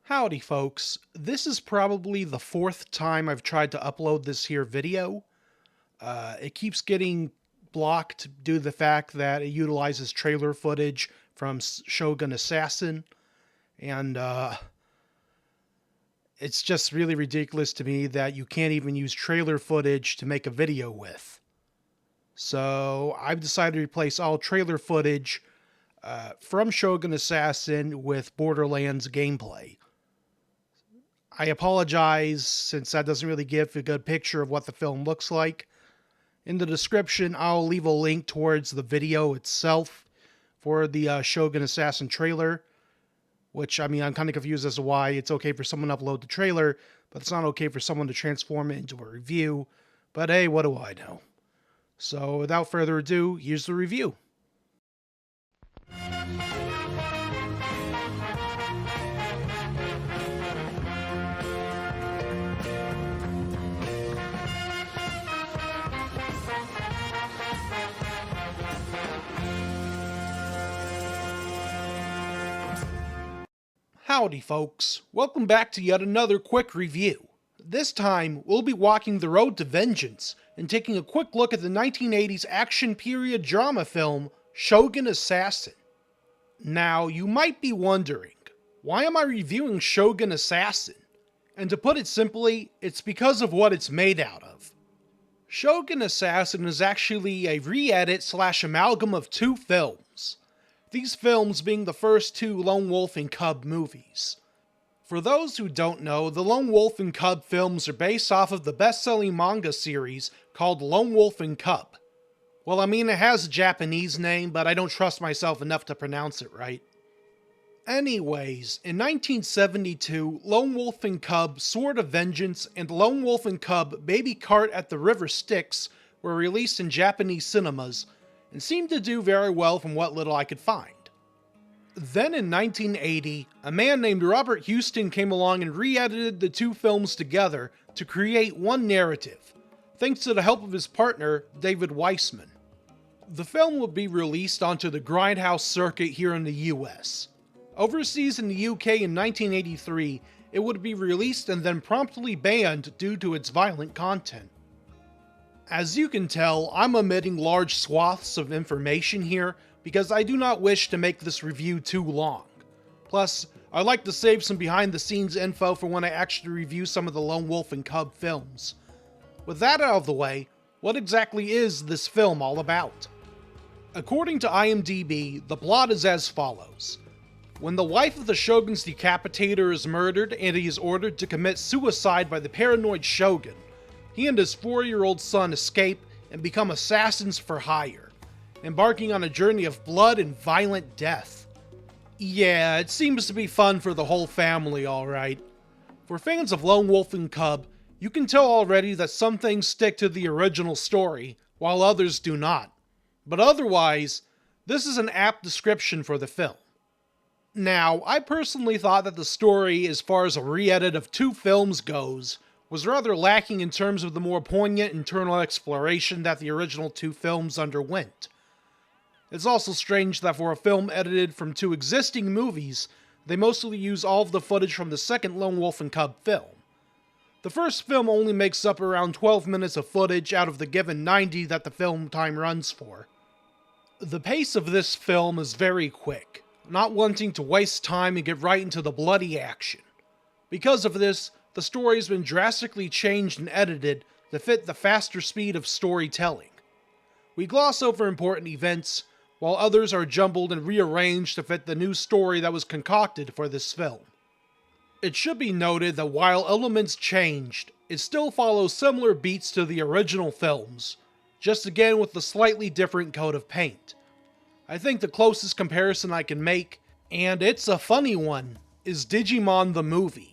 Howdy folks, this is probably the fourth time I've tried to upload this here video. It keeps getting blocked due to the fact that it utilizes trailer footage from Shogun Assassin, and it's just really ridiculous to me that you can't even use trailer footage to make a video with. So I've decided to replace all trailer footage from Shogun Assassin with Borderlands gameplay. I apologize since that doesn't really give a good picture of what the film looks like. In the description, I'll leave a link towards the video itself for the Shogun Assassin trailer, which, I mean, I'm kind of confused as to why it's okay for someone to upload the trailer, but it's not okay for someone to transform it into a review. But hey, what do I know? So without further ado, here's the review. Howdy folks, welcome back to yet another quick review. This time, we'll be walking the road to vengeance and taking a quick look at the 1980s action period drama film, Shogun Assassin. Now, you might be wondering, why am I reviewing Shogun Assassin? And to put it simply, it's because of what it's made out of. Shogun Assassin is actually a re-edit / amalgam of two films. These films being the first two Lone Wolf and Cub movies. For those who don't know, the Lone Wolf and Cub films are based off of the best-selling manga series called Lone Wolf and Cub. Well, I mean, it has a Japanese name, but I don't trust myself enough to pronounce it right. Anyways, in 1972, Lone Wolf and Cub Sword of Vengeance and Lone Wolf and Cub Baby Cart at the River Styx were released in Japanese cinemas, and seemed to do very well from what little I could find. Then in 1980, a man named Robert Houston came along and re-edited the two films together to create one narrative, thanks to the help of his partner, David Weissman. The film would be released onto the Grindhouse circuit here in the US. Overseas in the UK in 1983, it would be released and then promptly banned due to its violent content. As you can tell, I'm omitting large swaths of information here because I do not wish to make this review too long. Plus, I like to save some behind the scenes info for when I actually review some of the Lone Wolf and Cub films. With that out of the way, what exactly is this film all about? According to IMDb, the plot is as follows. When the wife of the Shogun's decapitator is murdered and he is ordered to commit suicide by the paranoid Shogun, he and his 4-year-old son escape and become assassins for hire, embarking on a journey of blood and violent death. Yeah, it seems to be fun for the whole family, alright. For fans of Lone Wolf and Cub, you can tell already that some things stick to the original story, while others do not. But otherwise, this is an apt description for the film. Now, I personally thought that the story, as far as a re-edit of two films goes, was rather lacking in terms of the more poignant internal exploration that the original two films underwent. It's also strange that for a film edited from two existing movies, they mostly use all of the footage from the second Lone Wolf and Cub film. The first film only makes up around 12 minutes of footage out of the given 90 that the film time runs for. The pace of this film is very quick, not wanting to waste time and get right into the bloody action. Because of this, the story has been drastically changed and edited to fit the faster speed of storytelling. We gloss over important events, while others are jumbled and rearranged to fit the new story that was concocted for this film. It should be noted that while elements changed, it still follows similar beats to the original films, just again with a slightly different coat of paint. I think the closest comparison I can make, and it's a funny one, is Digimon the movie,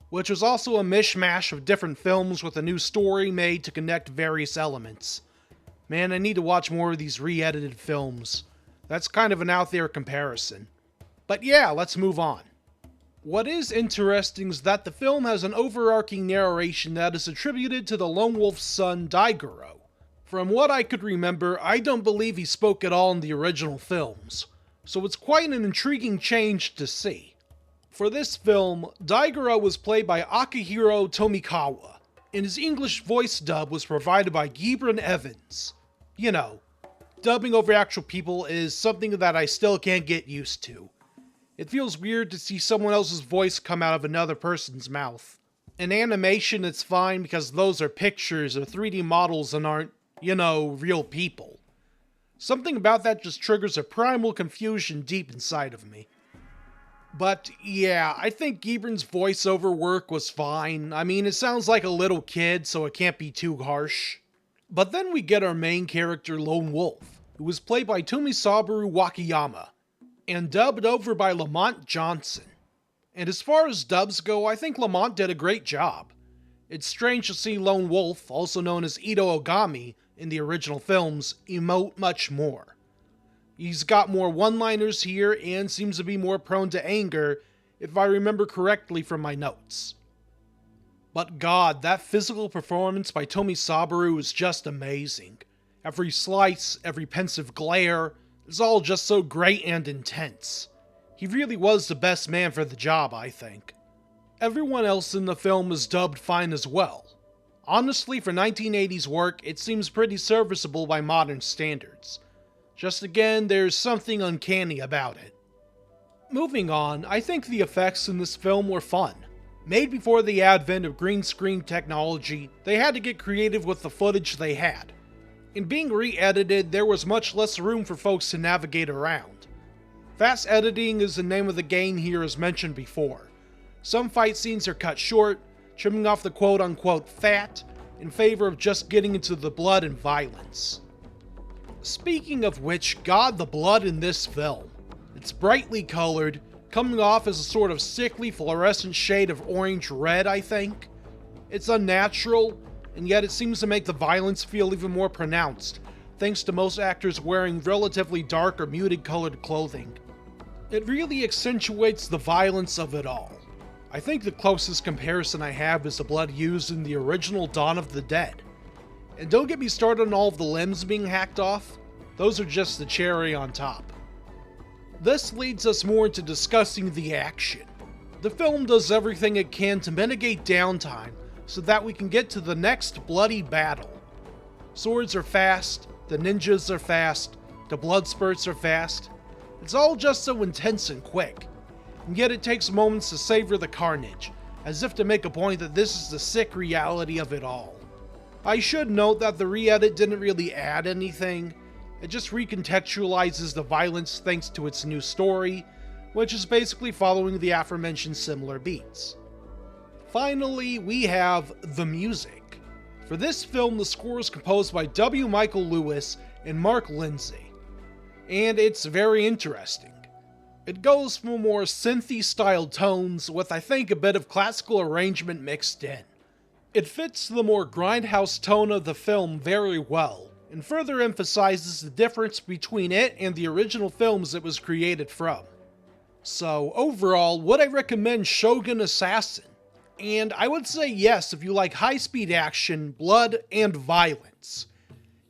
which was also a mishmash of different films with a new story made to connect various elements. Man, I need to watch more of these re-edited films. That's kind of an out there comparison. But yeah, let's move on. What is interesting is that the film has an overarching narration that is attributed to the Lone Wolf's son, Daigoro. From what I could remember, I don't believe he spoke at all in the original films, so it's quite an intriguing change to see. For this film, Daigoro was played by Akihiro Tomikawa, and his English voice dub was provided by Gibran Evans. You know, dubbing over actual people is something that I still can't get used to. It feels weird to see someone else's voice come out of another person's mouth. In animation, it's fine because those are pictures or 3D models and aren't, real people. Something about that just triggers a primal confusion deep inside of me. But yeah, I think Gibran's voiceover work was fine. I mean, it sounds like a little kid, so it can't be too harsh. But then we get our main character, Lone Wolf, who was played by Tomisabaru Wakayama, and dubbed over by Lamont Johnson. And as far as dubs go, I think Lamont did a great job. It's strange to see Lone Wolf, also known as Ito Ogami, in the original films, emote much more. He's got more one-liners here and seems to be more prone to anger, if I remember correctly from my notes. But god, that physical performance by Tomisabaru is just amazing. Every slice, every pensive glare, is all just so great and intense. He really was the best man for the job, I think. Everyone else in the film is dubbed fine as well. Honestly, for 1980s work, it seems pretty serviceable by modern standards. Just again, there's something uncanny about it. Moving on, I think the effects in this film were fun. Made before the advent of green screen technology, they had to get creative with the footage they had. In being re-edited, there was much less room for folks to navigate around. Fast editing is the name of the game here as mentioned before. Some fight scenes are cut short, trimming off the quote-unquote fat, in favor of just getting into the blood and violence. Speaking of which, god, the blood in this film. It's brightly colored, coming off as a sort of sickly fluorescent shade of orange-red, I think. It's unnatural, and yet it seems to make the violence feel even more pronounced, thanks to most actors wearing relatively dark or muted colored clothing. It really accentuates the violence of it all. I think the closest comparison I have is the blood used in the original Dawn of the Dead. And don't get me started on all of the limbs being hacked off, those are just the cherry on top. This leads us more into discussing the action. The film does everything it can to mitigate downtime so that we can get to the next bloody battle. Swords are fast, the ninjas are fast, the blood spurts are fast. It's all just so intense and quick, and yet it takes moments to savor the carnage, as if to make a point that this is the sick reality of it all. I should note that the re-edit didn't really add anything, it just recontextualizes the violence thanks to its new story, which is basically following the aforementioned similar beats. Finally, we have the music. For this film, the score is composed by W. Michael Lewis and Mark Lindsay, and it's very interesting. It goes for more synthy style tones with I think a bit of classical arrangement mixed in. It fits the more grindhouse tone of the film very well, and further emphasizes the difference between it and the original films it was created from. So overall, would I recommend Shogun Assassin? And I would say yes if you like high-speed action, blood, and violence.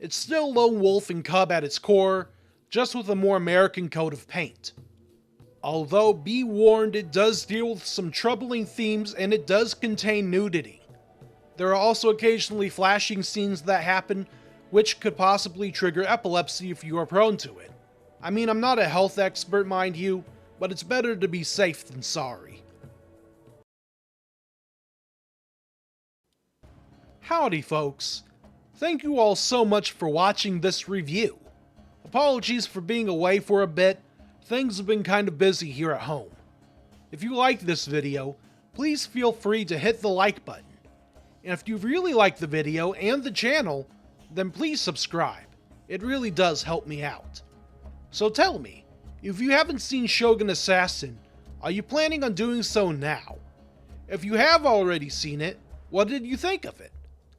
It's still Lone Wolf and Cub at its core, just with a more American coat of paint. Although, be warned, it does deal with some troubling themes and it does contain nudity. There are also occasionally flashing scenes that happen, which could possibly trigger epilepsy if you are prone to it. I mean, I'm not a health expert, mind you, but it's better to be safe than sorry. Howdy folks, thank you all so much for watching this review. Apologies for being away for a bit, things have been kind of busy here at home. If you liked this video, please feel free to hit the like button. And if you really like the video and the channel, then please subscribe. It really does help me out. So tell me, if you haven't seen Shogun Assassin, are you planning on doing so now? If you have already seen it, what did you think of it?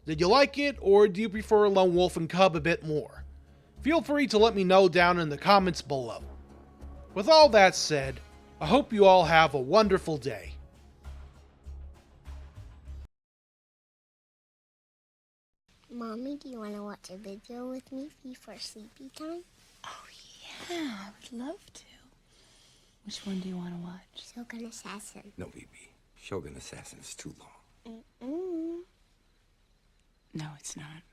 Did you like it, or do you prefer Lone Wolf and Cub a bit more? Feel free to let me know down in the comments below. With all that said, I hope you all have a wonderful day. Mommy, do you want to watch a video with me before sleepy time? Oh yeah, I would love to. Which one do you want to watch? Shogun Assassin. No, BB. Shogun Assassin is too long. Mm-mm. No, it's not.